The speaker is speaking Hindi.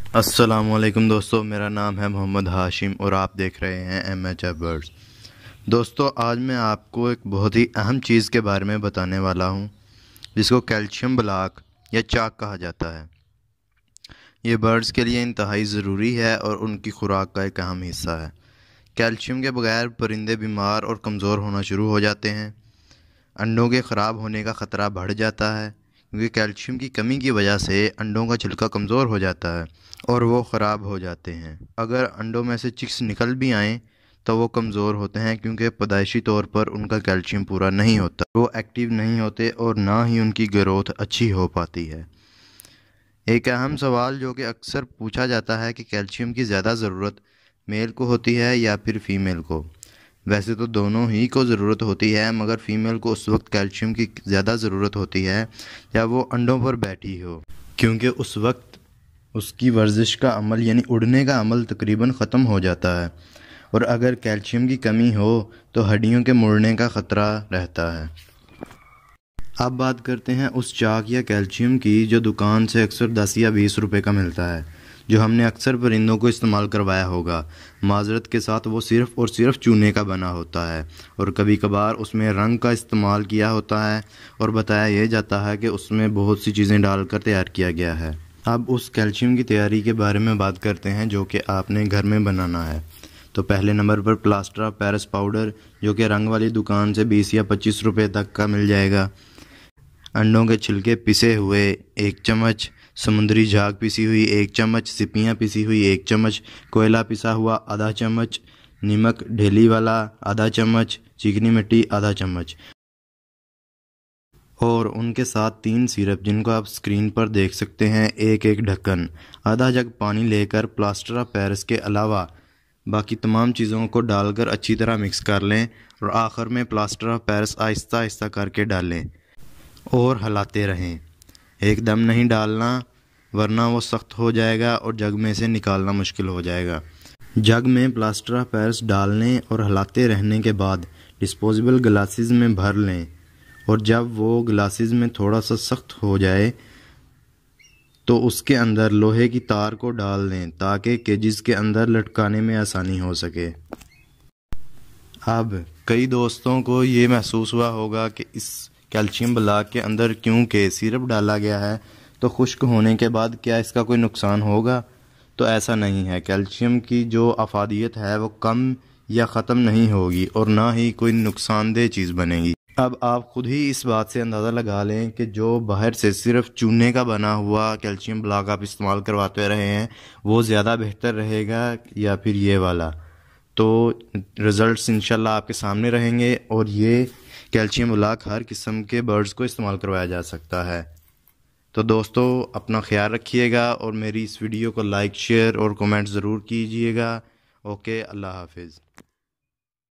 अस्सलामुअलैकुम दोस्तों, मेरा नाम है मोहम्मद हाशिम और आप देख रहे हैं MHF बर्ड्स। दोस्तों, आज मैं आपको एक बहुत ही अहम चीज़ के बारे में बताने वाला हूं, जिसको कैल्शियम ब्लॉक या चाक कहा जाता है। ये बर्ड्स के लिए इंतहाई ज़रूरी है और उनकी खुराक का एक अहम हिस्सा है। कैल्शियम के बगैर परिंदे बीमार और कमज़ोर होना शुरू हो जाते हैं। अंडों के ख़राब होने का ख़तरा बढ़ जाता है, क्योंकि कैल्शियम की कमी की वजह से अंडों का छिलका कमज़ोर हो जाता है और वो ख़राब हो जाते हैं। अगर अंडों में से चिक्स निकल भी आएँ तो वो कमज़ोर होते हैं, क्योंकि पैदाइशी तौर पर उनका कैल्शियम पूरा नहीं होता, वो एक्टिव नहीं होते और ना ही उनकी ग्रोथ अच्छी हो पाती है। एक अहम सवाल जो कि अक्सर पूछा जाता है कि कैल्शियम की ज़्यादा ज़रूरत मेल को होती है या फिर फ़ीमेल को। वैसे तो दोनों ही को ज़रूरत होती है, मगर फ़ीमेल को उस वक्त कैल्शियम की ज़्यादा ज़रूरत होती है जब वो अंडों पर बैठी हो, क्योंकि उस वक्त उसकी वर्जिश का अमल यानी उड़ने का अमल तकरीबन ख़त्म हो जाता है, और अगर कैल्शियम की कमी हो तो हड्डियों के मुड़ने का ख़तरा रहता है। अब बात करते हैं उस चाक या कैल्शियम की जो दुकान से अक्सर 10 या 20 रुपए का मिलता है, जो हमने अक्सर परिंदों को इस्तेमाल करवाया होगा। माजरत के साथ वो सिर्फ़ और सिर्फ चूने का बना होता है, और कभी कभार उसमें रंग का इस्तेमाल किया होता है और बताया यह जाता है कि उसमें बहुत सी चीज़ें डालकर तैयार किया गया है। अब उस कैल्शियम की तैयारी के बारे में बात करते हैं जो कि आपने घर में बनाना है। तो पहले नंबर पर प्लास्टर ऑफ पेरिस पाउडर, जो कि रंग वाली दुकान से 20 या 25 रुपए तक का मिल जाएगा। अंडों के छिलके पिसे हुए 1 चम्मच, समुद्री झाग पिसी हुई 1 चम्मच, सिपियाँ पिसी हुई 1 चम्मच, कोयला पिसा हुआ आधा चम्मच, नमक ढेली वाला आधा चम्मच, चिकनी मिट्टी आधा चम्मच, और उनके साथ 3 सिरप जिनको आप स्क्रीन पर देख सकते हैं। एक ढक्कन, आधा जग पानी लेकर प्लास्टर ऑफ पेरिस के अलावा बाकी तमाम चीज़ों को डालकर अच्छी तरह मिक्स कर लें, और आखिर में plaster of Paris Aahista Aahista करके डालें और हिलाते रहें। एकदम नहीं डालना, वरना वो सख्त हो जाएगा और जग में से निकालना मुश्किल हो जाएगा। जग में प्लास्टर ऑफ पेरिस डालने और हिलाते रहने के बाद डिस्पोजेबल ग्लासेस में भर लें, और जब वो ग्लासेस में थोड़ा सा सख्त हो जाए तो उसके अंदर लोहे की तार को डाल दें, ताकि केजेस के अंदर लटकाने में आसानी हो सके। अब कई दोस्तों को ये महसूस हुआ होगा कि इस कैल्शियम ब्लॉक के अंदर क्योंकि सिरप डाला गया है तो खुश्क होने के बाद क्या इसका कोई नुकसान होगा? तो ऐसा नहीं है। कैल्शियम की जो अफादियत है वो कम या ख़त्म नहीं होगी और ना ही कोई नुकसानदेह चीज़ बनेगी। अब आप खुद ही इस बात से अंदाज़ा लगा लें कि जो बाहर से सिर्फ चूने का बना हुआ कैल्शियम ब्लॉक आप इस्तेमाल करवाते रहे हैं वो ज़्यादा बेहतर रहेगा या फिर ये वाला। तो रिज़ल्ट्स इंशाल्लाह आपके सामने रहेंगे, और ये कैल्शियम ब्लॉक हर किस्म के बर्ड्स को इस्तेमाल करवाया जा सकता है। तो दोस्तों, अपना ख्याल रखिएगा और मेरी इस वीडियो को लाइक, शेयर और कमेंट ज़रूर कीजिएगा। ओके, अल्लाह हाफिज़।